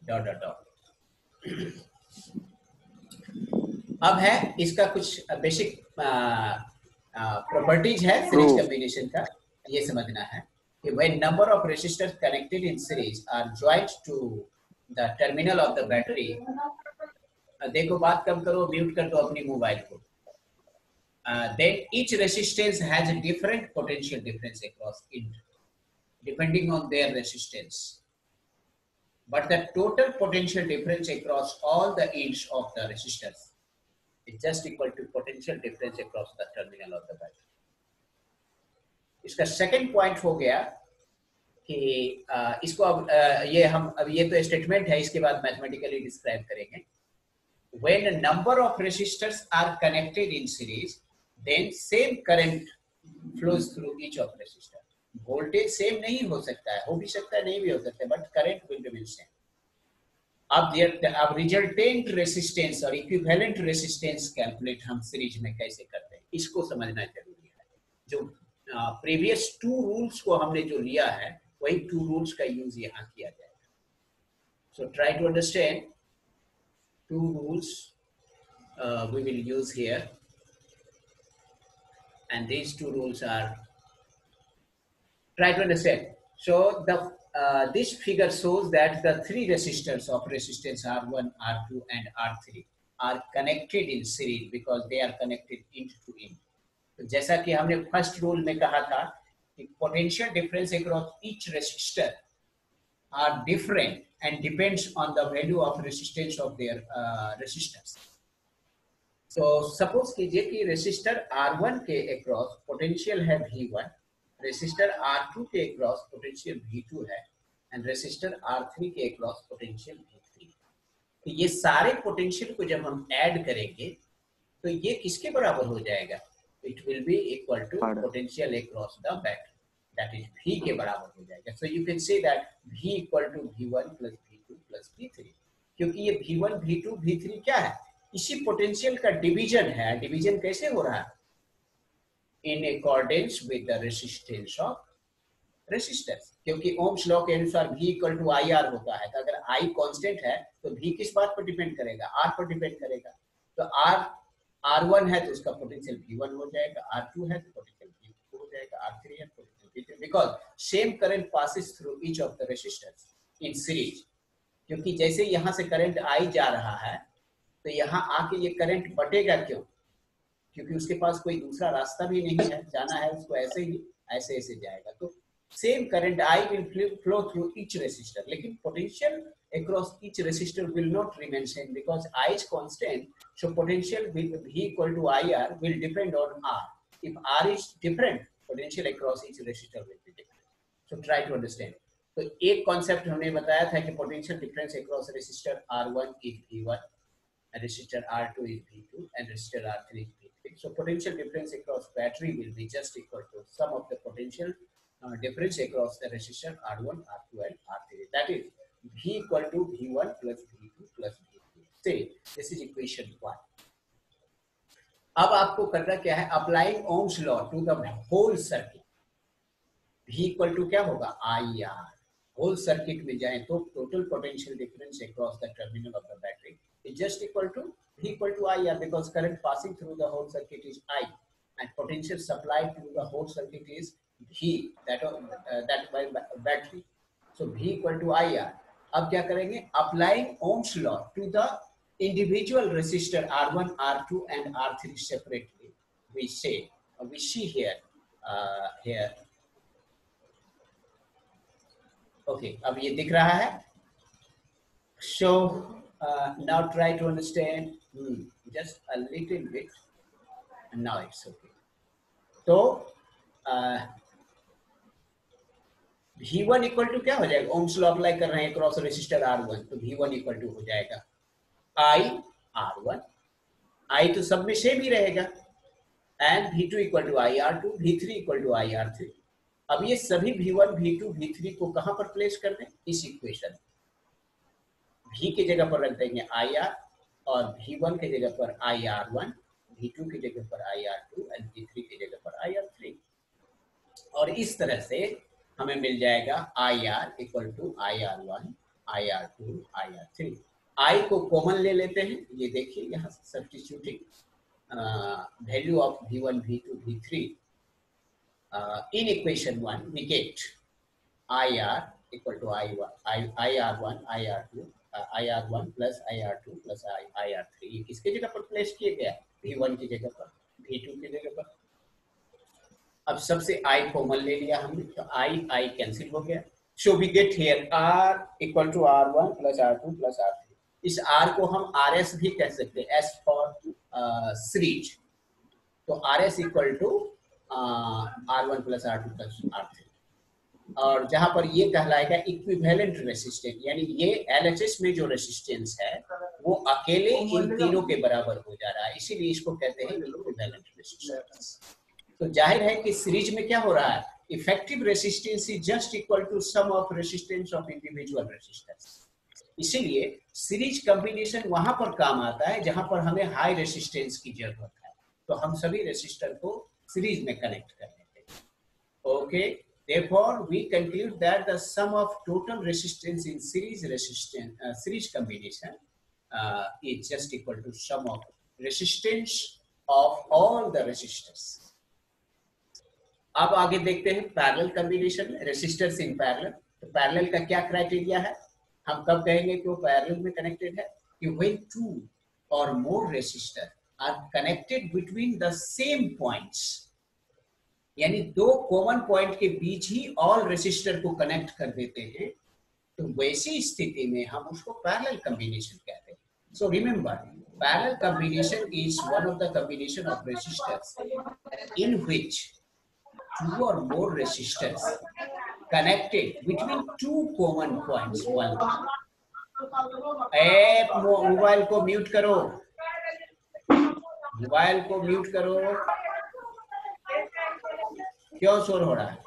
Dot dot dot. अब है इसका कुछ बेसिक प्रॉपर्टीज है सीरीज कॉम्बिनेशन का, ये समझना है कि when number of resistors connected in series are joined to the terminal of the battery, देखो बात कम करो, म्यूट कर दो अपनी मोबाइल को, then each resistance has a different potential difference across it depending on their resistance, but the total potential difference across all the ends of the resistors is just equal to potential difference across the terminal of the battery. इसका second point हो गया कि इसको अब ये हम अब ये तो स्टेटमेंट है, इसके बाद मैथमेटिकली डिस्क्राइब करेंगे। When a number of resistors are connected in series, then same current flows through each of resistor. Voltage same नहीं हो सकता है, हो भी सकता है नहीं भी हो सकता है, but current will remain same. अब रिजल्टेंट रेसिस्टेंस और इक्विवेलेंट रेसिस्टेंस कैलकुलेट हम सीरीज में कैसे करते हैं, इसको समझना जरूरी है। जो प्रीवियस टू रूल्स को हमने जो लिया है, वही टू रूल्स का यूज यहाँ किया जाएगा। So try to understand two rules we will use here, and these two rules are, try to understand. So the this figure shows that the three resistors of resistance R1, R2 and R3 are connected in series because they are connected end to end. तो जैसा कि हमने first rule में कहा था कि potential difference across each resistor are different and depends on the value of resistance of their resistors. So suppose कीजिए कि रेसिस्टर R1 के अक्रॉस पोटेंशियल है V1, रेसिस्टर R2 के अक्रॉस पोटेंशियल V2 है, एंड रेसिस्टर R3 के across potential V3। तो ये सारे पोटेंशियल को जब हम ऐड करेंगे तो ये किसके बराबर हो जाएगा? It will be equal to potential across the battery, that is V के बराबर हो जाएगा। So you can say that V equal to V1 plus V2 plus V3, क्योंकि ये V1, V2, V3 क्या है? इसी पोटेंशियल का डिवीजन है। डिवीजन कैसे हो रहा है? In accordance with the resistance of resistors, क्योंकि ओम्स लॉ के अनुसार V equal to IR होता है। तो अगर I कांस्टेंट है तो V किस बात पर डिपेंड करेगा? R पर डिपेंड करेगा। तो R1 है तो उसका पोटेंशियल V1 हो जाएगा, R2 है तो पोटेंशियल V2 हो जाएगा, R3 है तो because same current passes through each of the resistors in series। क्योंकि जैसे यहाँ से करंट आई जा रहा है तो यहाँ आके ये करंट बटेगा क्यों? क्योंकि उसके पास कोई दूसरा रास्ता भी नहीं है, जाना है उसको ऐसे ही ऐसे ऐसे जाएगा। तो same current I will flow through each resistor, लेकिन potential across each resistor will not remain same because I is constant, so potential V equal to IR will depend on R. If R is different, potential across each resistor will be different. So try to understand. तो एक concept हमने बताया था कि potential difference across resistor R1 is V1, resistor R2 is V2, and resistor R3 is V3. So potential difference across battery will be just equal to sum of the potential difference across the resistor R1, R2, and R3. That is V equal to V1 plus V2 plus V3. Say this is equation 1. अब आपको करना क्या है? Applying Ohm's law to the whole circuit. V equal to क्या होगा? IR। Whole circuit में जाएं तो total potential difference across the terminal of the battery is just equal to V equal to IR because current passing through the whole circuit is I and potential supplied to the whole circuit is V, that by battery. So V equal to IR. अब क्या करेंगे? Applying Ohm's law to the individual resistor R1, R2 and R3 separately, we see here here okay, अब ये दिख रहा है। So now try to understand just a little bit, and now it's okay. तो V1 equal to क्या हो जाएगा? Ohm's law apply कर रहे हैं क्रॉस रेसिस्टर R1, तो V1 इक्वल टू हो जाएगा I R1, I तो सब में सेम ही रहेगा, and V2 equal to I R2, V3 equal to I R3। अब ये सभी V1, V2, V3 को कहां पर प्लेस कर दें? इस इक्वेशन V की जगह पर रख देंगे IR, और V1 की जगह पर I R1, V2 की जगह पर I R2 एंड V3 की जगह पर I R3। और इस तरह से हमें मिल जाएगा IR equal to I R1 IR2 IR3। I को कॉमन ले लेते हैं, ये देखिए यहाँ substituting value of V1 V2 V3 in equation 1 we get IR equal to IR1 IR2 IR1 plus IR2 plus IR3। ये किसके जगह पर प्लेस किए गया? V1 की जगह पर, V2 की जगह पर। अब सबसे I कॉमन ले लिया हमने, तो I कैंसिल हो गया। So we get here R equal to R1 plus R2 plus R3। इस R को हम RS भी कह सकते हैं, S for सीरीज। तो RS equal to R1 plus R2 plus R3। और जहां पर ये कहलाएगा इक्विवेलेंट रेसिस्टेंस, यानी ये LHS में जो रेसिस्टेंस है वो अकेले इन तीनों के बराबर हो जा रहा है, इसीलिए इसको कहते हैं इक्विवेलेंट रेसिस्टेंस। तो जाहिर है कि सीरीज में क्या हो रहा है, effective resistance is just equal to sum of resistance of individual resistance. इसीलिए सीरीज कॉम्बिनेशन वहां पर काम आता है जहां पर हमें हाई रेसिस्टेंस की जरूरत है, तो हम सभी रेसिस्टर को सीरीज में कनेक्ट कर लेते हैं। Okay, therefore we conclude that the sum of total resistance in series combination is just equal to sum of resistance of all the resistors। अब आगे देखते हैं पैरेलल कॉम्बिनेशन में रेसिस्टर्स इन पैरेलल। तो पैरेलल का क्या क्राइटेरिया है, हम कब कहेंगे कि वो पैरेलल में कनेक्टेड है, कि when two or more resistors are connected between the same points, यानी दो कॉमन पॉइंट के बीच ही ऑल रेसिस्टर को कनेक्ट कर देते हैं, तो वैसी स्थिति में हम उसको पैरेलल कॉम्बिनेशन कहते हैं। So remember, parallel combination is one of the combination of resistors in which two or more resistors connected between two common points। Mobile को म्यूट करो, मोबाइल को म्यूट करो, क्यों शोर हो रहा है?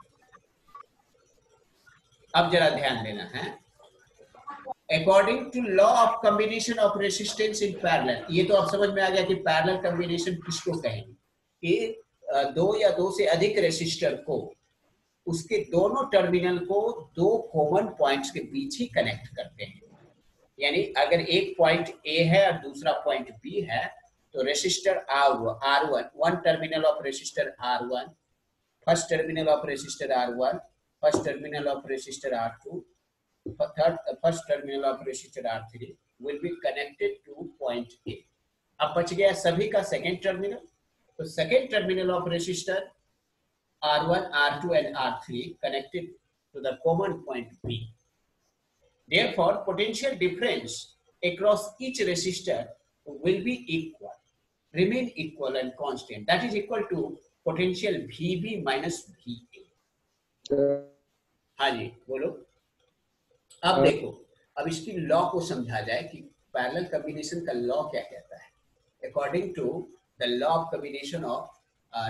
अब जरा ध्यान देना है। According to law of combination of resistance in parallel, ये तो अब समझ में आ गया कि पैरेलल कॉम्बिनेशन किसको कहेंगे, कि दो या दो से अधिक रेसिस्टर को उसके दोनों टर्मिनल को दो कॉमन पॉइंट्स के बीच ही कनेक्ट करते हैं। यानी अगर एक पॉइंट ए है और दूसरा पॉइंट बी है, तो resistor R1, one terminal of resistor R1, first terminal of resistor R1, first terminal of resistor R2, first terminal of resistor R3 will be connected two point A. अब बच गया सभी का सेकेंड टर्मिनल, तो second terminal of resistor R1, R2 and R3 connected to the common point B। Therefore, potential difference across each resistor will be equal, remain equal and constant. That is equal to potential VB minus VA। हाँ जी बोलो। अब देखो, अब इसकी law को समझा जाए कि पैरेलल कॉम्बिनेशन का लॉ क्या कहता है। According to the law of combination of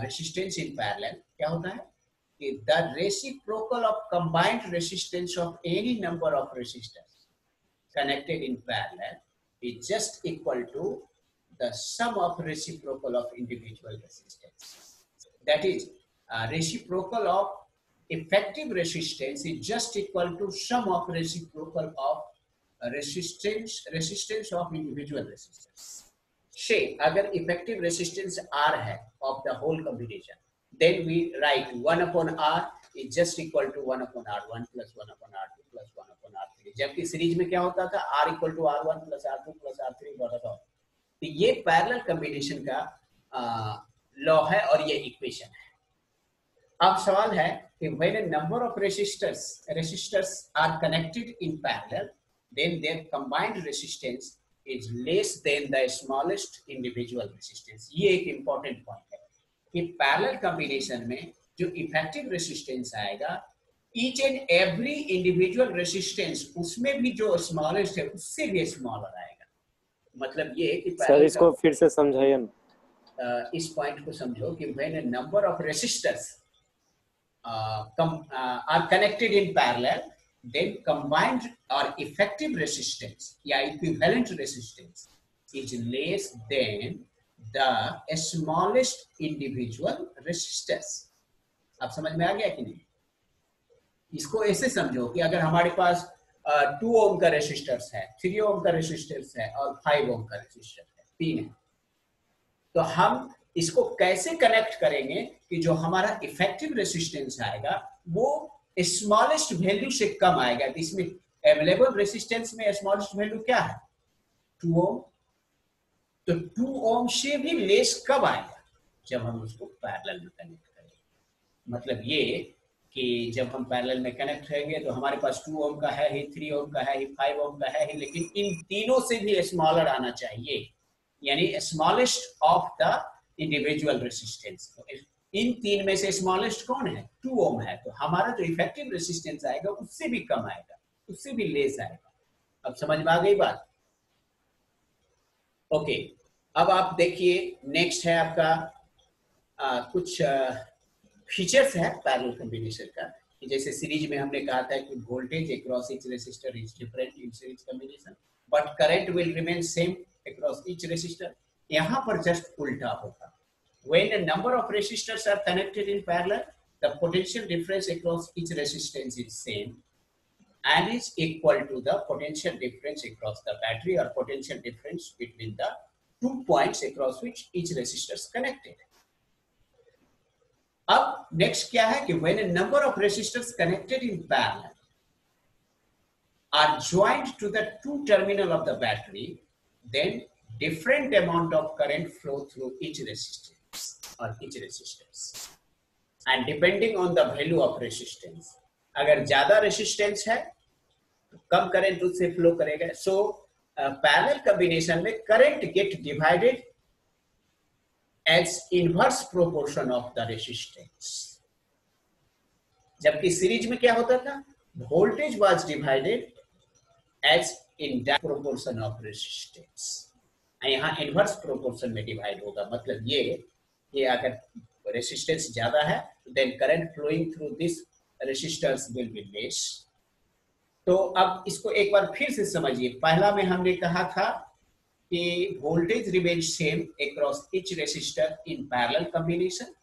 resistance in parallel, क्या होता है कि the reciprocal of combined resistance of any number of resistors connected in parallel is just equal to the sum of reciprocal of individual resistance। That is, reciprocal of effective resistance is just equal to sum of reciprocal of resistance of individual resistors। Say, अगर effective resistance R है of the whole combination, then we write 1 upon R इज just equal to 1 upon R1 plus 1 upon R2 plus 1 upon R3। जबकि series में क्या होता था, R equal to R1 plus R2 plus R3 होता था। तो ये पैरेलल कॉम्बिनेशन का लॉ है और ये इक्वेशन है। अब सवाल है कि when a number of resistors are connected in parallel, then their combined resistance is less than the smallest individual resistance। ये एक important point है कि पैरेलल कॉम्बिनेशन में जो इफेक्टिव रेसिस्टेंस आएगा, each and every individual resistance उसमें भी जो स्मॉलेस्ट है उससे भी स्मॉलर आएगा। मतलब ये कि सर इसको फिर से समझाइए ना। इस पॉइंट को समझो कि when a number of resistors are connected in parallel, then combined or effective resistance या equivalent resistance is less than the smallest individual resistors। अब समझ में आ गया कि नहीं? इसको ऐसे समझो कि अगर हमारे पास 2 ओम का रेसिस्टर्स है, 3 ओम का रेसिस्टर्स है और 5 ओम का रेसिस्टर है, 3 है। तो हम इसको कैसे कनेक्ट करेंगे कि जो हमारा इफेक्टिव रेसिस्टेंस आएगा वो स्मॉलेस्ट वैल्यू से कम आएगा। तो इसमें अवेलेबल रेसिस्टेंस में स्मॉलेस्ट वैल्यू क्या है? 2 ओम। तो 2 ओम से भी लेस कब आएगा? जब हम उसको पैरेलल में कनेक्ट करेंगे। मतलब ये कि जब हम पैरेलल में कनेक्ट करेंगे तो हमारे पास 2 ओम का है ही, 3 ओम का है ही, 5 ओम का है ही, लेकिन इन तीनों से भी स्मॉलर आना चाहिए, यानी smallest of the individual resistance. इन तीन में से स्मॉलेस्ट कौन है? 2 ओम है। तो हमारा जो इफेक्टिव रेसिस्टेंस आएगा उससे भी कम आएगा, उससे भी लेस आएगा। अब समझ में आ गई बात? ओके, अब आप देखिए नेक्स्ट है आपका कुछ फीचर्स है पैरेलल कॉम्बिनेशन का। जैसे सीरीज में हमने कहा था कि voltage across each resistor is different in series combination but current will remain same across each resistor. यहाँ पर जस्ट उल्टा होगा। When a number of resistors are connected in parallel, the potential difference across each resistance is same and is equal to the potential difference across the battery or potential difference between the 2 points across which each resistor is connected. अब next क्या है कि when a number of resistors connected in parallel are joined to the 2 terminal of the battery, then different amount of current flow through each resistance or each resistance and depending on the value of resistance. अगर ज्यादा resistance है तो कम current उससे flow करेगा। सो parallel combination में current get divided as inverse proportion of the resistance, जबकि series में क्या होता था? Voltage was divided as in proportion of resistance. यहाँ इनवर्स प्रोपोर्शन में डिवाइड होगा। मतलब ये अगर रेसिस्टेंस ज्यादा है then current flowing through this resistors will be less. तो अब इसको एक बार फिर से समझिए। पहला में हमने कहा था कि voltage remain same across each resistor in parallel combination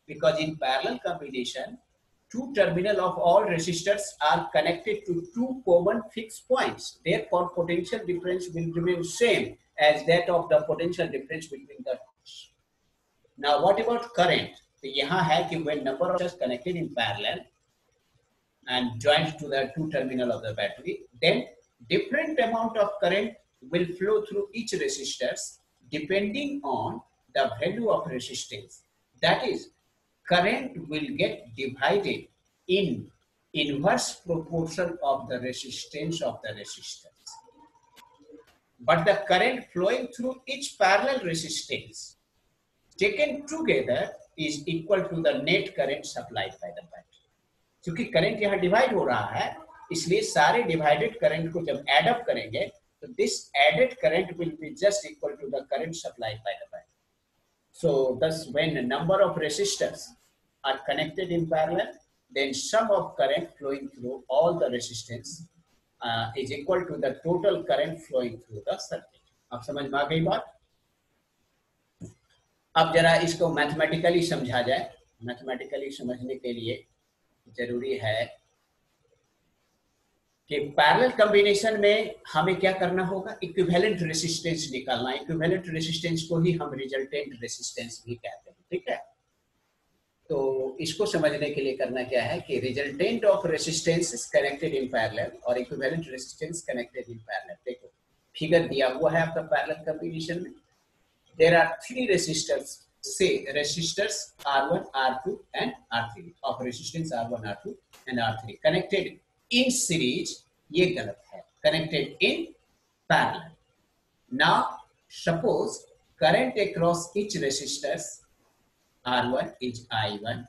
because in parallel combination 2 terminal of all resistors are connected to 2 common fixed points. Therefore, potential difference will remain same as that of the potential difference between the two. Now, what about current? तो यहाँ है कि when number of resistors connected in parallel and joined to the 2 terminal of the battery, then different amount of current will flow through each resistors depending on the value of resistance. That is, current will get divided in inverse proportion of the resistance of the resistors. But the current flowing through each parallel resistance taken together is equal to the net current supplied by the battery. क्योंकि current यहाँ divide हो रहा है इसलिए सारे divided current को जब add up करेंगे तो this added current will be just equal to the current supplied by the battery. So thus when a number of resistors are connected in parallel, then sum of current flowing through all the resistance is equal to the total current flowing through the circuit. अब समझ में आ गई बात? अब जरा इसको mathematically समझा जाए. मैथमेटिकली समझने के लिए जरूरी है कि पैरेलल कॉम्बिनेशन में हमें क्या करना होगा? इक्विवेलेंट रेसिस्टेंस निकालना. इक्विवेलेंट रेसिस्टेंस को ही हम रिजल्टेंट रेसिस्टेंस भी कहते हैं. ठीक है, तो इसको समझने के लिए करना क्या है कि resultant of resistance is connected in parallel और equivalent resistance connected in parallel. देखो फिगर दिया हुआ है आपका पैरेलल कॉम्बिनेशन में. There are 3 resistors, say resistors R1, R2 and R3 of resistance R1, R2 and R3 connected in series. ये गलत है. Connected in parallel. Now suppose current across each resistors R1 is I1,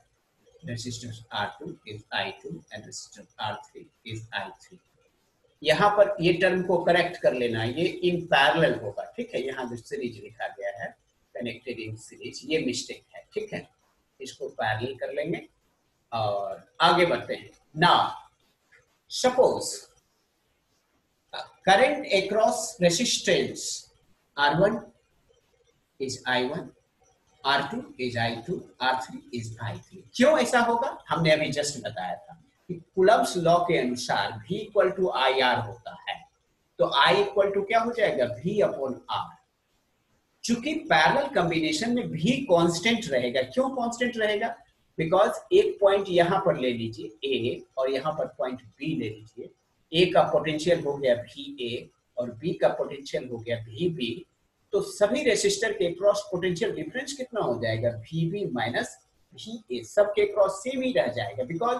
resistors R2 is I2 and resistor R3 is I3. यहाँ पर ये term को correct कर लेना. ये इन पैरेलल होगा. ठीक है, यहाँ जो सीरीज लिखा गया है कनेक्टेड इन सीरीज, ये मिस्टेक है. ठीक है, इसको पैरेलल कर लेंगे और आगे बढ़ते हैं. Now suppose current across resistance R1 is I1, R2 is I2, R3 is I3. क्यों ऐसा होगा? हमने अभी जस्ट बताया था. कि कूलम्ब्स लॉ के अनुसार V equal to I R होता है, तो I इक्वल टू क्या हो जाएगा, V अपॉन आर। चूंकि पैरेलल कॉम्बिनेशन में V कांस्टेंट रहेगा। क्यों कांस्टेंट रहेगा? बिकॉज एक पॉइंट यहां पर ले लीजिए A और यहां पर पॉइंट B ले लीजिए। A का पोटेंशियल हो गया VA और B का पोटेंशियल हो गया VB, तो सभी रेसिस्टर के क्रॉस पोटेंशियल डिफरेंस कितना हो जाएगा, VB माइनस VA। सबके क्रॉस सेम ही रह जाएगा, because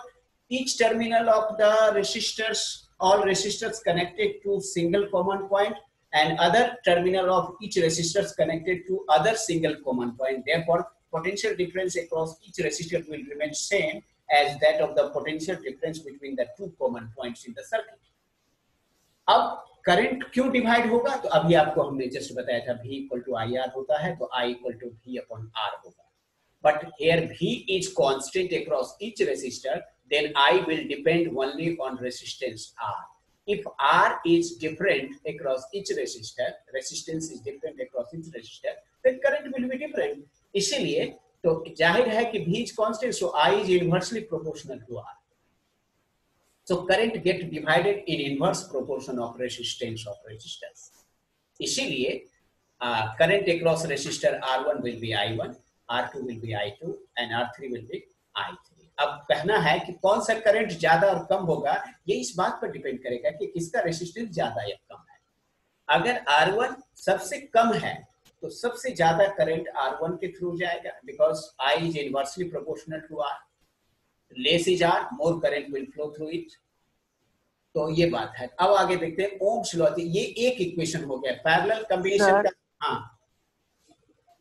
each terminal of the resistors, all resistors connected to single common point and other terminal of each resistors connected to other single common point. Therefore, potential difference across each resistor will remain same as that of the potential difference between the two common points in the circuit. अब current क्यों divide होगा, तो अभी आपको हमने just बताया था V equal to I R होता है, तो I equal to V upon R होगा। But here V is constant across each resistor, then I will depend only on resistance R. If R is different across each resistor, resistance is different across each resistor, then current will be different. इसीलिए तो जाहिर है कि V is constant, so I is inversely proportional to R. So current get divided in inverse proportion of resistance of resistors. इसीलिए current across resistor R1 will be I1, R2 will be I2 and R3 will be I3. अब कहना है कि कौन सा current ज्यादा और कम होगा, ये इस बात पर डिपेंड करेगा कि किसका रेजिस्टेंस ज्यादा या कम है। अगर R1 सबसे कम है तो सबसे ज्यादा करंट R1 के थ्रू जाएगा, because I is inversely proportional to R. Less is R, more current will flow through it. तो ये बात है। अब आगे देखते हैं ओम्स लॉ। ये एक इक्वेशन हो गया पैरेलल कॉम्बिनेशन का। हाँ,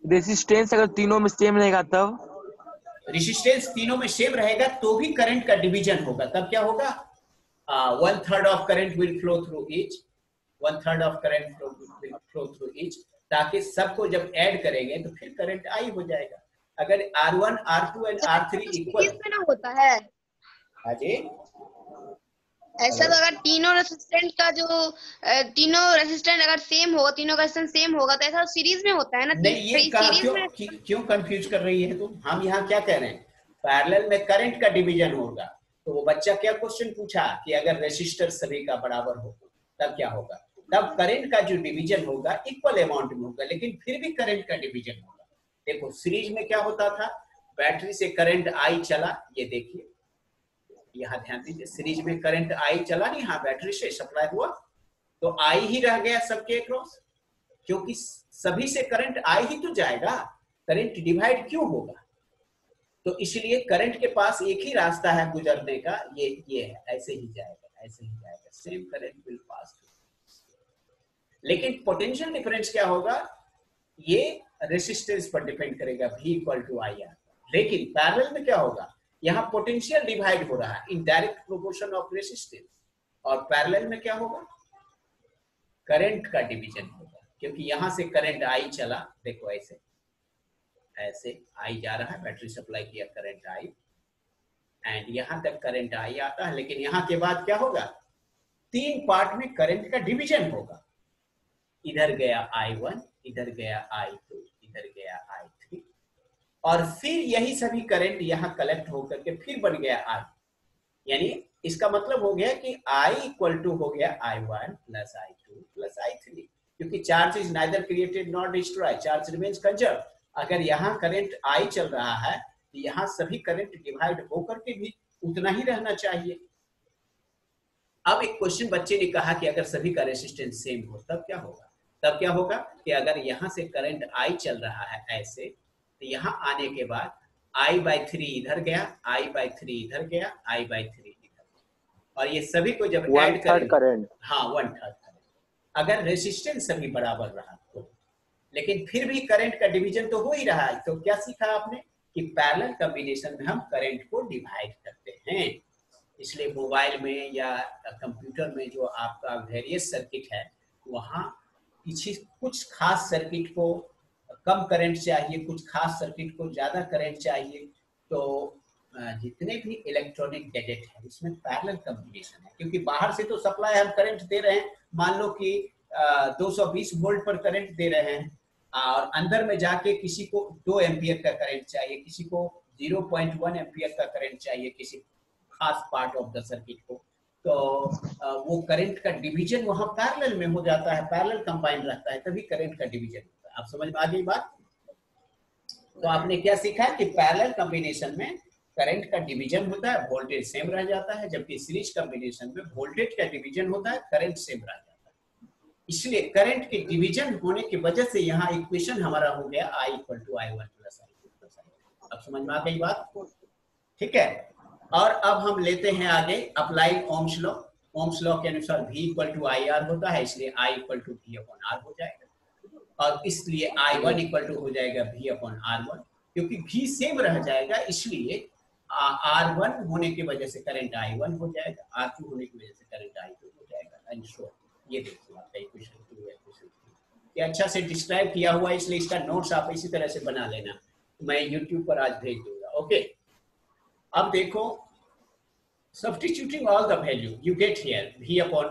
रेजिस्टेंस अगर तीनों में सेम रहेगा तब, रेजिस्टेंस तीनों में सेम रहेगा तो भी करंट का डिवीजन होगा। तब क्या होगा, 1/3 of current will flow through each, 1/3 of current will flow through each, ताकि सबको जब ऐड करेंगे तो फिर करंट आई हो जाएगा। अगर R1, R2 and R3 equal ना होता है, हाँ जी, ऐसा तो अगर तीनों रेसिस्टेंट का जो तीनों रेसिस्टेंट अगर सेम होगा, तीनों का रेजिस्टेंस सेम होगा, तो ऐसा सीरीज में होता है ना। नहीं, ये क्यों कंफ्यूज कर रही है तुम? हम यहाँ क्या कह रहे हैं, पैरेलल में करंट का डिवीजन होगा। तो वो बच्चा क्या क्वेश्चन पूछा कि अगर रेसिस्टर सभी का बराबर हो तब क्या होगा, तब करंट का जो डिवीजन होगा इक्वल अमाउंट में होगा, लेकिन फिर भी करंट का डिवीजन होगा। देखो सीरीज में क्या होता था, बैटरी से करंट आई चला, ये देखिए यहाँ ध्यान दीजिए, सीरीज में करंट आई चला नहीं, हाँ बैटरी से सप्लाई हुआ तो आई ही रह गया सबके अक्रॉस, क्योंकि सभी से करंट आई ही तो जाएगा, करंट डिवाइड क्यों होगा? तो इसलिए करंट के पास एक ही रास्ता है गुजरने का, ये है, ऐसे ही जाएगा, ऐसे ही जाएगा, सेम करंट विल पास। लेकिन पोटेंशियल डिफरेंस क्या होगा, ये रेसिस्टेंस पर डिपेंड करेगा, V equal to I R. लेकिन पैरेलल में क्या होगा, यहाँ पोटेंशियल डिवाइड हो रहा है in direct proportion of resistance, और पैरेलल में क्या होगा, करंट का डिवीजन होगा, क्योंकि यहां से करंट आई चला, देखो ऐसे ऐसे आई जा रहा है, बैटरी सप्लाई किया करंट आई, एंड यहां तक करंट आई आता है। लेकिन यहां के बाद क्या होगा, तीन पार्ट में करंट का डिवीजन होगा, इधर गया I1, इधर गया I2, इधर गया I3, और फिर यही सभी करंट यहाँ कलेक्ट होकर के फिर बन गया I। यानी इसका मतलब हो गया कि I इक्वल टू हो गया I1 plus I2 plus I3, क्योंकि charge is neither created not destroy, charge remains conserve. अगर यहाँ करंट I चल रहा है तो यहाँ सभी करंट डिवाइड होकर के भी उतना ही रहना चाहिए। अब एक क्वेश्चन बच्चे ने कहा कि अगर सभी का रेजिस्टेंस सेम हो तब क्या होगा? तब क्या होगा कि अगर यहाँ से करंट I चल रहा है ऐसे, तो यहाँ आने के बाद I/3 इधर गया, I/3 इधर गया, I/3 इधर, और ये सभी को जब ऐड करें, हाँ 1/3 करंट, अगर रेजिस्टेंस सभी बराबर रहा तो। लेकिन फिर भी करंट का डिवीजन तो हो ही रहा है। तो क्या सीखा आपने कि पैरेलल कॉम्बिनेशन में हम करंट को डिवाइड करते हैं। इसलिए मोबाइल में या कंप्यूटर में जो आपका वेरियस सर्किट है, वहाँ कुछ खास सर्किट को कम करंट चाहिए, कुछ खास सर्किट को ज्यादा करंट चाहिए। तो जितने भी इलेक्ट्रॉनिक गैजेट है उसमें पैरेलल कॉम्बिनेशन है, क्योंकि बाहर से तो सप्लाई हम करंट दे रहे हैं, मान लो कि 220 वोल्ट पर करंट दे रहे हैं, और अंदर में जाके किसी को 2 एम्पियर का करंट चाहिए, किसी को 0.1 एम्पियर का करंट चाहिए, किसी खास पार्ट ऑफ द सर्किट को, तो वो करंट का डिवीजन वहां पैरेलल में हो जाता है, पैरेलल कंबाइन रहता है, तभी करंट का डिवीजन होता है। आप समझ में आ गई बात? तो आपने क्या सीखा कि पैरेलल कॉम्बिनेशन में करंट का डिवीजन होता है, वोल्टेज सेम रह जाता है, जबकि सीरीज कॉम्बिनेशन में वोल्टेज का डिवीजन होता है, करंट सेम रह जाता है। इसलिए करंट के डिवीजन होने की वजह से यहाँ इक्वेशन हमारा हो गया I = I1 + I2 + I3। अब समझ में आ गई बात? ठीक है। और अब हम लेते हैं आगे apply Ohm's law. Ohm's law के अनुसार V = IR होता है, इसलिए I = V/R हो जाएगा, और इसलिए I1 = हो जाएगा V/R1, क्योंकि V सेम रह जाएगा, इसलिए R1 होने की वजह से करंट I1 हो जाएगा, R2 होने की वजह से करंट I2 हो जाएगा। एंड सो ये देखिए आपका इक्वेशन 2 है, इक्वेशन 3 ये अच्छा से डिस्क्राइब किया हुआ है, इसलिए इसका नोट्स आप इसी तरह से बना लेना, मैं YouTube पर आज भेज दूंगा। ओके, अब देखो, substituting all the value you get here, V/R =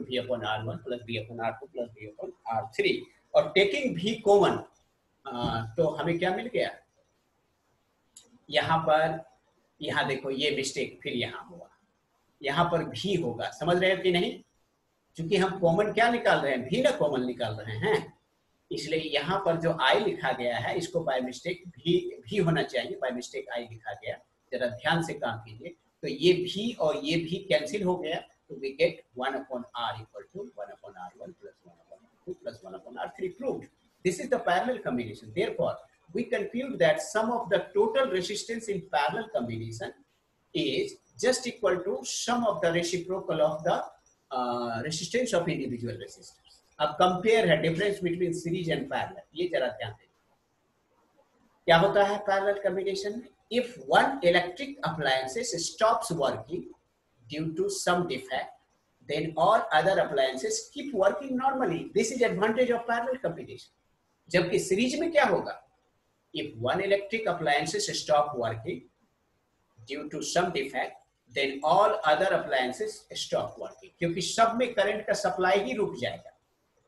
V/R1 + V/R2 + V/R3, और taking V common, तो हमें क्या मिल गया यहाँ पर? यहाँ देखो ये मिस्टेक फिर यहाँ हुआ, यहाँ पर भी होगा, समझ रहे हो कि नहीं? क्योंकि हम कॉमन क्या निकाल रहे हैं, भी ना कॉमन निकाल रहे हैं, इसलिए यहाँ पर जो I लिखा गया है इसको बाय मिस्टेक भी होना चाहिए, बाय मिस्टेक I लिखा गया। जरा ध्यान से काम कीजिए, तो ये भी और ये भी कैंसिल हो गया, तो we get 1/R = 1/R1 + 1/R2 + 1/R3 proved. This is the parallel combination. Therefore, we conclude that sum of the total resistance in parallel combination is just equal to sum of the reciprocal of the resistance of individual resistors. अब compare है difference between series and parallel, ये जरा ध्यान दें। क्या होता है parallel combination में? If one electric appliances stops working due to some defect, then all other appliances keep working normally. This is advantage of parallel combination. जबकि सीरीज में क्या होगा? If one electric appliances stop working due to some defect, then all other appliances stop working. क्योंकि सब में current का supply ही रुक जाएगा।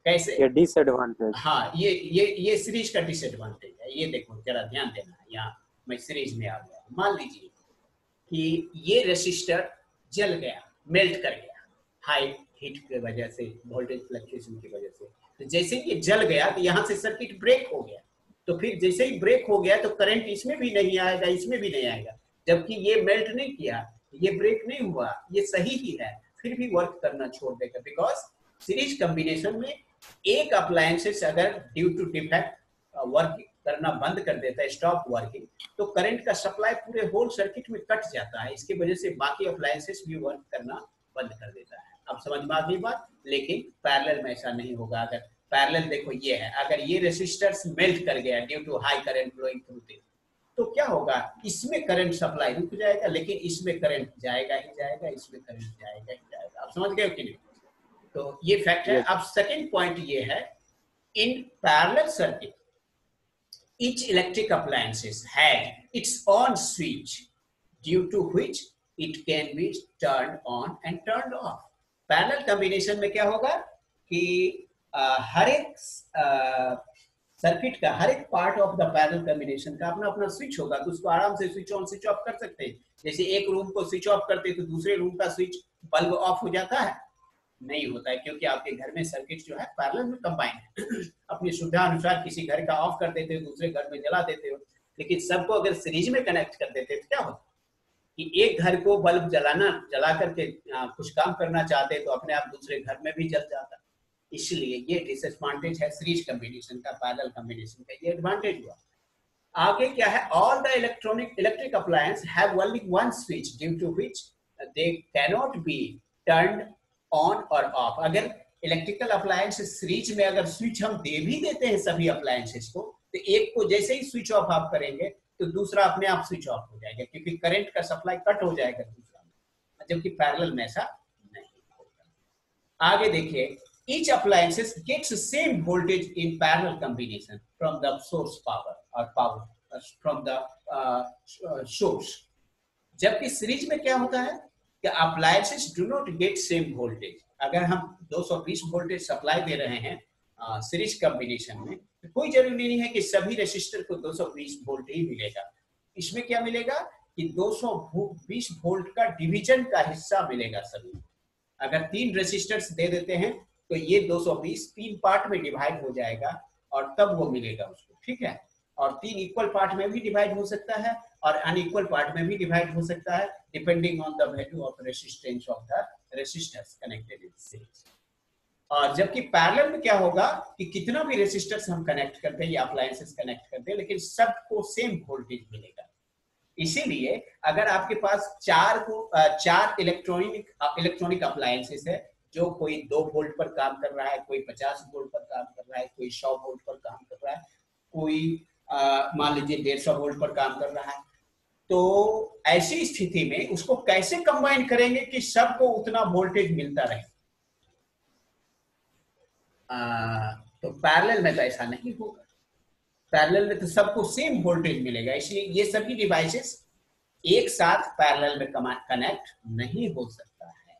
कैसे? ये डिसएडवांटेज। हाँ, ये सीरीज का डिसएडवांटेज है। ये देखो जरा ध्यान देना, यहाँ मैं सीरीज में आ गया। मान लीजिए कि ये रेसिस्टर जल गया, मेल्ट कर गया हाई हीट की वजह से, वोल्टेज फ्लक्चुएशन की वजह से। तो जैसे कि जल गया तो यहाँ से सर्किट ब्रेक हो गया, तो फिर जैसे ही ब्रेक हो गया तो करंट इसमें भी नहीं आएगा, इसमें भी नहीं आएगा, जबकि ये मेल्ट नहीं किया, ये ब्रेक नहीं हुआ, ये सही ही है, फिर भी वर्क करना छोड़ देगा। बिकॉज सीरीज कॉम्बिनेशन में एक अप्लायंसेस अगर ड्यू टू डिफेक्ट वर्क करना बंद कर देता है, स्टॉप वर्किंग, तो करंट का सप्लाई पूरे होल सर्किट में कट जाता है। इसकी वजह से बाकी अप्लायंसेस भी वर्क करना बंद कर देता है। अब समझ में आ गई बात? लेकिन पैरेलल में ऐसा नहीं होगा। अगर पैरेलल देखो ये है, अगर ये रेसिस्टर्स मेल्ट कर गया due to high current flowing through this, तो क्या होगा? इसमें करंट सप्लाई रुक जाएगा, लेकिन इसमें करंट जाएगा ही जाएगा, इसमें करंट जाएगा ही जाएगा। आप समझ गए कि नहीं? तो ये फैक्ट है। अब सेकेंड पॉइंट ये है, in parallel circuit each electric appliances had its own switch due to which it can be turned on and turned off. Parallel combination में क्या होगा कि हर एक सर्किट का, हर एक part of the parallel combination का अपना अपना स्विच होगा, तो उसको आराम से स्विच ऑन स्विच ऑफ कर सकते हैं। जैसे एक रूम को स्विच ऑफ करते तो दूसरे रूम का स्विच बल्ब ऑफ हो जाता है? नहीं होता है, क्योंकि आपके घर में सर्किट जो है पैरेलल में कंबाइन है। अपनी सुविधा अनुसार किसी घर का ऑफ कर देते हो, दूसरे घर में जला देते हो, लेकिन सबको अगर सीरीज में कनेक्ट कर देते तो क्या होता कि एक घर को बल्ब जला करके कुछ काम करना चाहते तो अपने आप दूसरे घर में भी जल जाता। इसलिए ये डिसएडवांटेज है सीरीज कॉम्बिनेशन का, पैरेलल कॉम्बिनेशन का ये एडवांटेज हुआ। आगे क्या है? All the electric appliance have only one switch due to which they cannot be turned on और ऑफ। अगर इलेक्ट्रिकल अप्लायंस सीरीज में अगर स्विच हम दे भी देते हैं सभी अप्लायंसेस को, तो एक को जैसे ही स्विच ऑफ आप करेंगे तो दूसरा अपने आप स्विच ऑफ हो जाएगा, क्योंकि करंट का सप्लाई कट हो जाएगा दूसरा में, जबकि पैरेलल में ऐसा नहीं होगा। आगे देखिए, each appliances gets same voltage in parallel combination from the source power or power from the source। जबकि सीरीज में क्या होता है कि appliances do not get same voltage. अगर हम 220 वोल्टेज सप्लाई दे रहे हैं सीरीज कॉम्बिनेशन में, तो कोई जरूरी नहीं है कि सभी रेसिस्टर को 220 वोल्ट ही मिलेगा। इसमें क्या मिलेगा कि 220 वोल्ट का डिवीजन का हिस्सा मिलेगा सभी। अगर 3 रेसिस्टर्स दे देते हैं तो ये 220 3 पार्ट में डिवाइड हो जाएगा और तब वो मिलेगा उसको, ठीक है। और 3 इक्वल पार्ट में भी डिवाइड हो सकता है और अनइक्वल पार्ट में भी डिवाइड हो सकता है, depending on the value of resistance of the resistors connected in series. और जबकि पैरेलल में क्या होगा कि कितना भी रेसिस्टर्स हम कनेक्ट करते हैं या अप्लायंसेस कनेक्ट करते हैं, लेकिन सबको सेम वोल्टेज मिलेगा। इसीलिए अगर आपके पास 4 इलेक्ट्रॉनिक अप्लायंसेस है, जो कोई 2 वोल्ट पर काम कर रहा है, कोई 50 वोल्ट पर काम कर रहा है, कोई 100 वोल्ट पर काम कर रहा है, कोई मान लीजिए 150 वोल्ट पर काम कर रहा है, तो ऐसी स्थिति में उसको कैसे कंबाइन करेंगे कि सबको उतना वोल्टेज मिलता रहे। तो पैरेलल में तो ऐसा नहीं होगा। पैरेलल में तो सबको सेम वोल्टेज मिलेगा, इसलिए ये सभी डिवाइसेस एक साथ पैरेलल में कनेक्ट नहीं हो सकता है,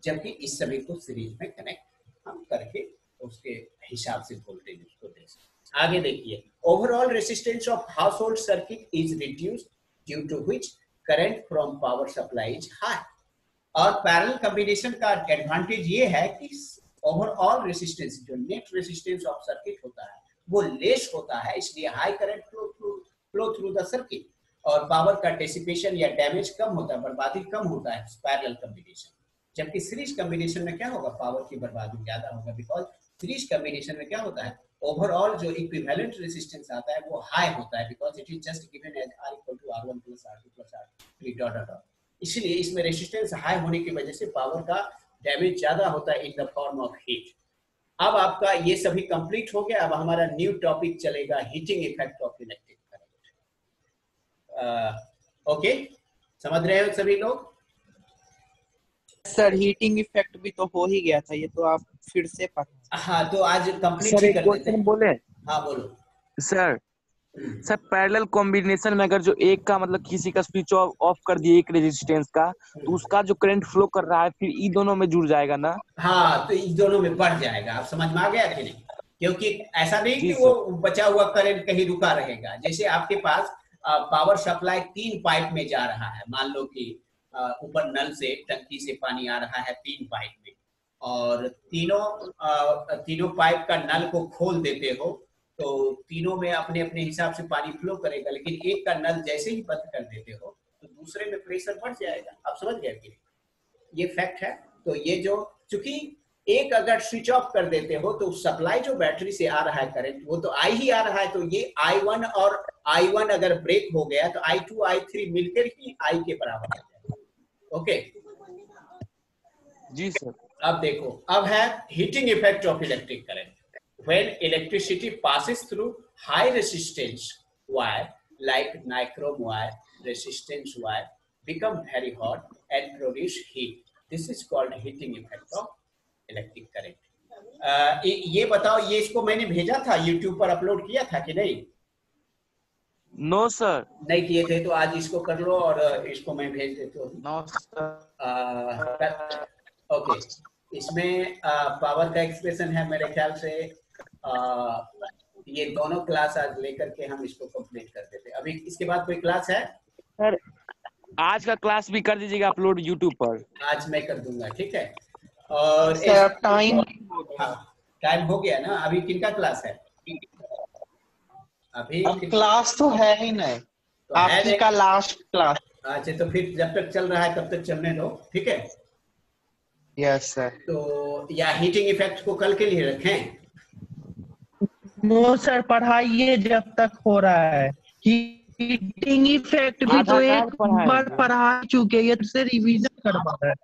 जबकि इस सभी को सीरीज में कनेक्ट हम करके उसके हिसाब से वोल्टेज उसको दे सकते। आगे देखिए, overall resistance of household circuit is reduced due to which current from power supply is high. और पैरेलल कॉम्बिनेशन का एडवांटेज ये है कि ओवरऑल रेजिस्टेंस, जो नेट रेजिस्टेंस ऑफ सर्किट होता है वो लेस होता है, इसलिए high current flow through the circuit और पावर का डिसिपेशन या डैमेज कम होता है, बर्बादी कम होता है पैरेलल कॉम्बिनेशन। जबकि सीरीज कॉम्बिनेशन में क्या होगा, पावर की बर्बादी ज्यादा होगा, बिकॉज सीरीज कॉम्बिनेशन में क्या होता है, ओवरऑल जो इक्विवेलेंट रेजिस्टेंस आता है वो हाई होता है, because it is just given as R = R1 + R2 + R3 dot dot. इसलिए इसमें रेजिस्टेंस हाई होने की वजह से पावर का डैमेज ज्यादा होता है in the form of heat. अब आपका ये सभी कंप्लीट हो गया। अब हमारा न्यू टॉपिक चलेगा, heating effect of electric current. Okay, समझ रहे हो सभी लोग? सर हीटिंग इफेक्ट भी तो हो ही गया था, ये तो आप फिर से पढ़ा। हाँ, तो आज कंप्लीट सर ही एक कर देते क्वेश्चन हैं। बोले हाँ बोलो। सर। सर पैरेलल कॉम्बिनेशन में अगर जो एक का मतलब किसी का स्विच ऑफ कर दिए एक रेजिस्टेंस का, तो उसका जो करंट फ्लो कर रहा है फिर ई दोनों में जुड़ जाएगा ना? हाँ, तो इन दोनों में बढ़ जाएगा। आप समझ में आ गया कि नहीं? क्योंकि ऐसा नहीं जी कि वो बचा हुआ करंट कहीं रुका रहेगा। जैसे आपके पास पावर सप्लाई 3 पाइप में जा रहा है, मान लो कि ऊपर नल से टंकी से पानी आ रहा है 3 पाइप में, और तीनों पाइप का नल को खोल देते हो तो तीनों में अपने अपने हिसाब से पानी फ्लो करेगा, लेकिन एक का नल जैसे ही बंद कर देते हो तो दूसरे में प्रेशर बढ़ जाएगा। आप समझ गए कि ये फैक्ट है। तो ये जो, चूंकि एक अगर स्विच ऑफ कर देते हो तो सप्लाई जो बैटरी से आ रहा है करंट वो तो आई ही आ रहा है, तो ये I1 और I1 अगर ब्रेक हो गया तो I2 I3 मिलकर ही I के बराबर आ जाएगा। ओके जी सर। अब देखो, अब है heating effect of electric current. When electricity passes through high resistance wire like nichrome wire, resistance wire become very hot and produce heat. This is called heating effect of electric current. ये बताओ, ये इसको मैंने भेजा था, YouTube पर upload किया था कि नहीं? No sir. नहीं किए थे तो आज इसको कर लो और इसको मैं भेज देता हूँ। No sir. ओके, इसमें पावर का एक्सप्रेशन है मेरे ख्याल से। ये दोनों क्लास आज लेकर के हम इसको कंप्लीट कर देते हैं। अभी इसके बाद कोई क्लास है? सर आज का क्लास भी कर दीजिएगा अपलोड YouTube पर। आज मैं कर दूंगा, ठीक है। और सर टाइम टाइम हो गया ना? अभी किनका क्लास है? अभी अब क्लास तो है ही नहीं, तो आपकी का लास्ट क्लास। अच्छा, तो फिर जब तक चल रहा है तब तक चलने दो, ठीक है। Yes sir. तो या हीटिंग इफेक्ट को कल के लिए रखें? नो सर, पढ़ाइए जब तक हो रहा है। हीटिंग इफेक्ट भी तो एक बार पढ़ा चुके, ये से रिवीजन करवा रहा है।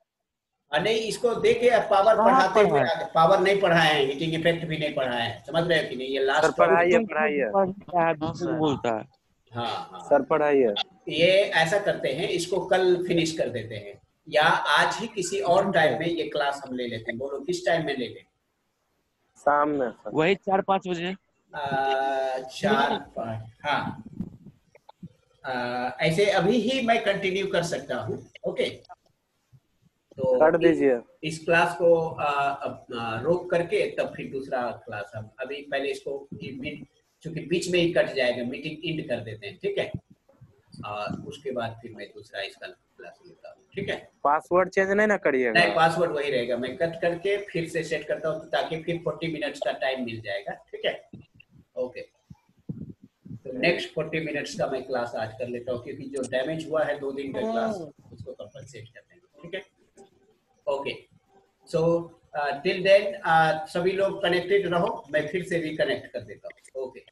नहीं, इसको देखे पावर पढ़ाते हुए पावर नहीं पढ़ाए हैं, हीटिंग इफेक्ट भी नहीं पढ़ाए हैं, समझ रहे हो कि नहीं? ये लास्ट बोलता है। हाँ सर पढ़ाइए। ये ऐसा करते हैं, इसको कल फिनिश कर देते हैं या आज ही किसी और टाइम में ये क्लास हम ले लेते हैं। बोलो किस टाइम में ले लें? शाम में सर। वही 4-5 बजे। 4-5, हाँ। ऐसे अभी ही मैं कंटिन्यू कर सकता हूँ। ओके, तो कर दीजिए। इस क्लास को रोक करके तब फिर दूसरा क्लास हम अभी पहले इसको, चूंकि बीच में ही कट जाएगा, मीटिंग एंड कर देते हैं, ठीक है। और उसके बाद फिर मैं दूसरा इसका क्लास लेता हूँ, ठीक है। पासवर्ड चेंज नहीं ना करिएगा? नहीं, पासवर्ड वही रहेगा, मैं कट करके फिर से सेट करता हूँ ताकि फिर 40 मिनट्स का टाइम मिल जाएगा, ठीक है। ओके, तो नेक्स्ट 40 मिनट्स का मैं क्लास आज कर लेता हूँ, क्योंकि जो डैमेज हुआ है 2 दिन का क्लास उसको कंपनसेट करने में, ठीक है। ओके, सो टिल देन सभी लोग कनेक्टेड रहो, मैं फिर से रिकनेक्ट कर देता हूँ। ओके।